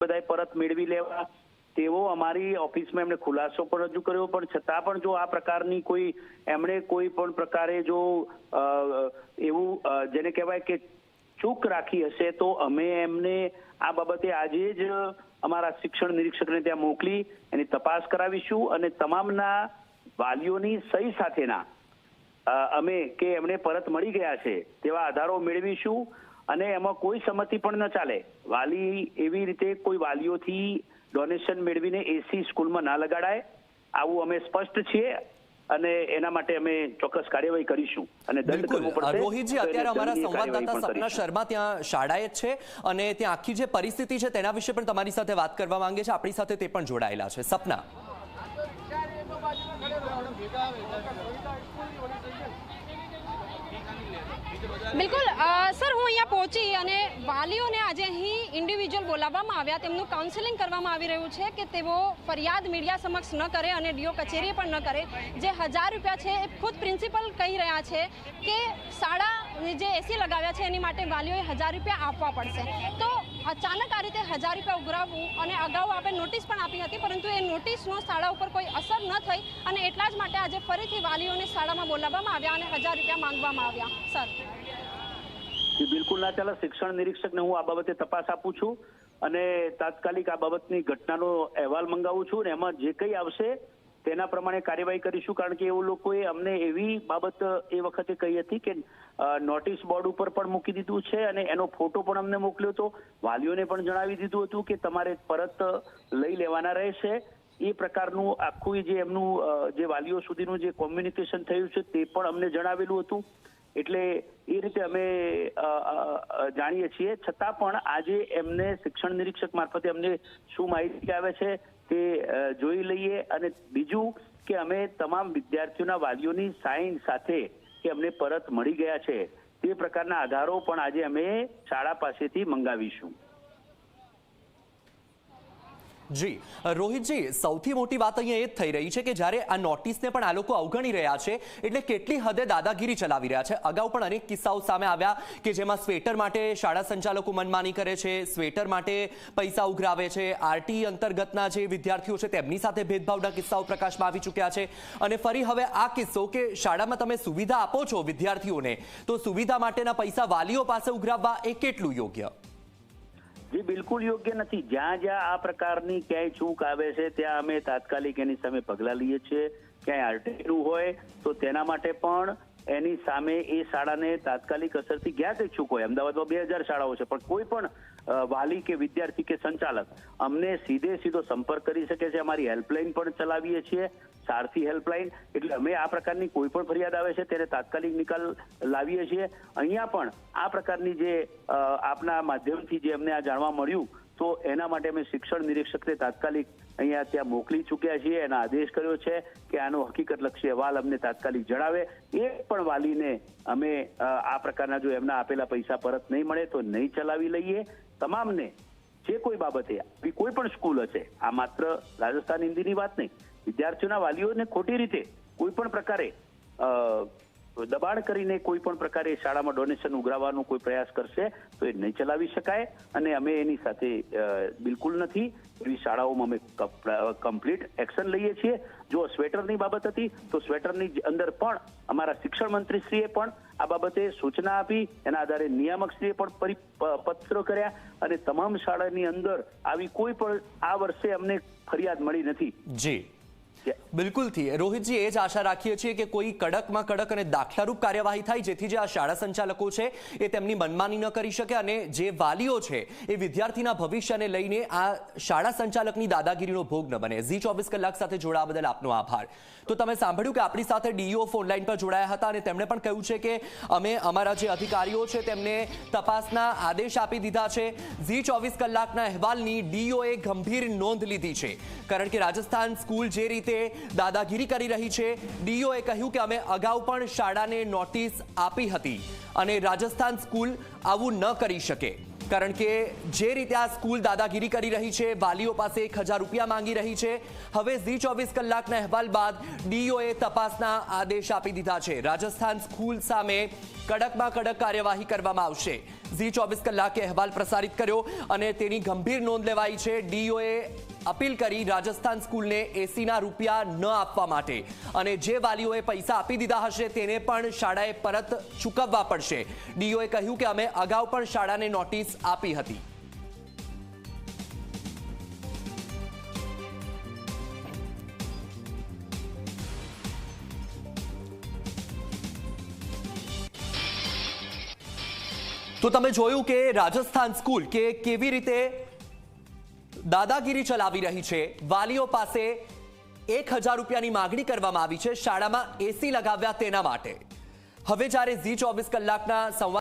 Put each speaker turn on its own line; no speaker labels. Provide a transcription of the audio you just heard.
બધાએ પરત મેળવી લેવા તેવો અમારી ઓફિસમાં એમણે ખુલાસો પણ રજૂ કર્યો, પણ છતાં પણ જો આ પ્રકારની કોઈ એમણે કોઈ પણ પ્રકારે જો એવું જેને કહેવાય કે ચૂક રાખી હશે તો અમે એમને આ બાબતે આજે જ અમારા શિક્ષણ નિરીક્ષકને ત્યાં મોકલી એની તપાસ કરાવીશું અને તમામના વાલીઓની સહી સાથેના અમે કે એમને પરત મળી ગયા છે તેવા આધારો મેળવીશું અને એમાં કોઈ સંમતિ પણ ન ચાલે. વાલી એવી રીતે કોઈ વાલીઓથી ડોનેશન મેળવીને એસી સ્કૂલમાં ના લગાડાય, આવું અમે સ્પષ્ટ છીએ અને એના માટે અમે ચોક્કસ કાર્યવાહી કરીશું અને દંડ કરવો પડશે.
રોહિતજી, અત્યારે અમારા સંવાદદાતા સપના શર્મા ત્યાં શાળાએ જ છે અને ત્યાં આખી જે પરિસ્થિતિ છે તેના વિશે પણ તમારી સાથે વાત કરવા માંગે છે. આપણી સાથે તે પણ જોડાયેલા છે. સપના,
બિલકુલ સર, હું અહીંયા પહોંચી અને વાલીઓને આજે અહીં ઇન્ડિવિજ્યુઅલ બોલાવવામાં આવ્યા, તેમનું કાઉન્સેલિંગ કરવામાં આવી રહ્યું છે કે તેઓ ફરિયાદ મીડિયા સમક્ષ ન કરે અને ડીઓ કચેરીએ પણ ન કરે. જે 1000 રૂપિયા છે એ ખુદ પ્રિન્સિપલ કહી રહ્યા છે કે શાળા જે એસી લગાવ્યા છે એની માટે વાલીઓએ 1000 રૂપિયા આપવા પડશે. તો અચાનક આ રીતે 1000 રૂપિયા ઉઘરાવવું, અને અગાઉ આપણે નોટિસ પણ આપી હતી પરંતુ એ નોટિસનો શાળા ઉપર કોઈ અસર ન થઈ અને એટલા જ માટે આજે ફરીથી વાલીઓને શાળામાં બોલાવવામાં આવ્યા અને 1000 રૂપિયા માંગવામાં આવ્યા. સર,
બિલકુલ ના ચાલે. શિક્ષણ નિરીક્ષકને હું આ બાબતે તપાસ આપું છું અને તાત્કાલિક આ બાબતની ઘટનાનો અહેવાલ મંગાવું છું અને એમાં જે કંઈ આવશે તેના પ્રમાણે કાર્યવાહી કરીશું. કારણ કે એવું લોકોએ અમને એવી બાબત એ વખતે કહી હતી કે નોટિસ બોર્ડ ઉપર પણ મૂકી દીધું છે અને એનો ફોટો પણ અમને મોકલ્યો હતો. વાલીઓને પણ જણાવી દીધું હતું કે તમારે પરત લઈ લેવાના રહેશે. એ પ્રકારનું આખું જે એમનું જે વાલીઓ સુધીનું જે કોમ્યુનિકેશન થયું છે તે પણ અમને જણાવેલું હતું. એટલે એ રીતે અમે જાણીએ છીએ. છતાં પણ આજે એમને શિક્ષણ નિરીક્ષક મારફતે અમને શું માહિતી આવે છે તે જોઈ લઈએ. અને બીજું કે અમે તમામ વિદ્યાર્થીઓના વાલીઓની સાઇન સાથે કે અમને પરત મળી ગયા છે તે પ્રકારના આધારો પણ આજે અમે શાળા પાસેથી મંગાવીશું.
જી રોહિતજી, સૌથી મોટી વાત અહીંયા એ જ થઈ રહી છે કે જ્યારે આ નોટિસને પણ આ લોકો અવગણી રહ્યા છે એટલે કેટલી હદે દાદાગીરી ચલાવી રહ્યા છે. અગાઉ પણ અનેક કિસ્સાઓ સામે આવ્યા કે જેમાં સ્વેટર માટે શાળા સંચાલકો મનમાની કરે છે, સ્વેટર માટે પૈસા ઉઘરાવે છે, આરટી અંતર્ગતના જે વિદ્યાર્થીઓ છે તેમની સાથે ભેદભાવના કિસ્સાઓ પ્રકાશમાં આવી ચૂક્યા છે. અને ફરી હવે આ કિસ્સો કે શાળામાં તમે સુવિધા આપો છો વિદ્યાર્થીઓને તો સુવિધા માટેના પૈસા વાલીઓ પાસે ઉઘરાવવા એ કેટલું યોગ્ય?
જે બિલકુલ યોગ્ય નથી. જ્યાં જ્યાં આ પ્રકારની ક્યાંય ચૂક આવે છે ત્યાં અમે તાત્કાલિક એની સામે પગલાં લઈએ છીએ. ક્યાંય આરટીનું હોય તો તેના માટે પણ એની સામે એ શાળાને તાત્કાલિક અસરથી જ્યાં તે ચૂક હોય, અમદાવાદમાં 2000 શાળાઓ છે, પણ કોઈ પણ વાલી કે વિદ્યાર્થી કે સંચાલક અમને સીધો સંપર્ક કરી શકે છે. અમારી હેલ્પલાઇન પણ ચલાવીએ છીએ, સારથી હેલ્પલાઇન. એટલે અમે આ પ્રકારની કોઈ પણ ફરિયાદ આવે છે તેને તાત્કાલિક નિકાલ લાવીએ છીએ. અહીંયા પણ આ પ્રકારની જે આપના માધ્યમથી જે અમને આ જાણવા મળ્યું તો એના માટે અમે શિક્ષણ નિરીક્ષકને તાત્કાલિક અહીંયા ત્યાં મોકલી ચૂક્યા છીએ. એના આદેશ કર્યો છે કે આનો હકીકતલક્ષી અહેવાલ અમને તાત્કાલિક જણાવે. એક પણ વાલીને અમે આ પ્રકારના જો એમના આપેલા પૈસા પરત નહીં મળે તો નહીં ચલાવી લઈએ. તમામને જે કોઈ બાબતે કોઈ પણ સ્કૂલ હશે, આ માત્ર રાજસ્થાન હિન્દીની વાત નહીં, વિદ્યાર્થીઓના વાલીઓને ખોટી રીતે કોઈ પણ પ્રકારે દબાણ કરીને કોઈ પણ પ્રકારે શાળામાં ડોનેશન ઉઘરાવવાનો કોઈ પ્રયાસ કરશે તો એ નહીં ચલાવી શકાય અને અમે એની સાથે બિલકુલ નથી. એવી શાળાઓમાં અમે કમ્પ્લીટ એક્શન લઈએ છીએ. જો સ્વેટરની બાબત હતી તો સ્વેટરની અંદર પણ અમારા શિક્ષણ મંત્રીશ્રીએ પણ આ બાબતે સૂચના આપી, એના આધારે નિયામકશ્રીએ પણ પત્રો કર્યા અને તમામ શાળાની અંદર આવી કોઈ પણ આ વર્ષે અમને ફરિયાદ મળી નથી.
જી બિલકુલથી રોહિતજી, એ જ આશા રાખીએ છીએ કે કોઈ કડકમાં કડક અને દાખલારૂપ કાર્યવાહી થાય જેથી જે આ શાળા સંચાલકો છે એ તેમની મનમાની ન કરી શકે અને જે વાલીઓ છે એ વિદ્યાર્થીના ભવિષ્યને લઈને આ શાળા સંચાલકની દાદાગીરીનો ભોગ ન બને. ઝી 24 કલાક સાથે જોડાવા બદલ આપનો આભાર. તો તમે સાંભળ્યું કે આપણી સાથે ડીઈઓ ફોનલાઈન પર જોડાયા હતા અને તેમણે પણ કહ્યું છે કે અમે અમારા જે અધિકારીઓ છે તેમને તપાસના આદેશ આપી દીધા છે. ઝી 24 કલાકના અહેવાલની ડીઈઓએ ગંભીર નોંધ લીધી છે કારણ કે રાજસ્થાન સ્કૂલ જે રીતે દાદાગીરી કરી રહી છે, ડીઈઓએ કહ્યું કે અમે અગાઉ પણ શાળાને નોટિસ આપી હતી અને રાજસ્થાન સ્કૂલ આવું ન કરી શકે. કારણ કે જે રીતે આ સ્કૂલ દાદાગીરી કરી રહી છે, વાલીઓ પાસે 1000 રૂપિયા માંગી રહી છે, હવે ઝી 24 કલાકના અહેવાલ બાદ ડીઓએ તપાસના આદેશ આપી દીધા છે. રાજસ્થાન સ્કૂલ સામે કડકમાં કડક કાર્યવાહી કરવામાં આવશે. ઝી 24 કલાકે અહેવાલ પ્રસારિત કર્યો અને તેની ગંભીર નોંધ લેવાઈ છે. ડીઓએ અપીલ કરી રાજસ્થાન સ્કૂલને એસીના રૂપિયા ન આપવા માટે, અને જે વાલીઓએ પૈસા આપી દીધા હશે તેને પણ શાળાએ પરત ચૂકવવા પડશે. ડીઓએ કહ્યું કે અમે અગાઉ પણ શાળાને નોટિસ આપી હતી. તો તમે જોયું કે રાજસ્થાન સ્કૂલ કે કેવી રીતે દાદાગીરી ચલાવી રહી છે. વાલીઓ પાસે 1000 રૂપિયાની માંગણી કરવામાં આવી છે શાળામાં એસી લગાવ્યા તેના માટે. હવે જ્યારે ઝી 24 કલાકના સંવાદ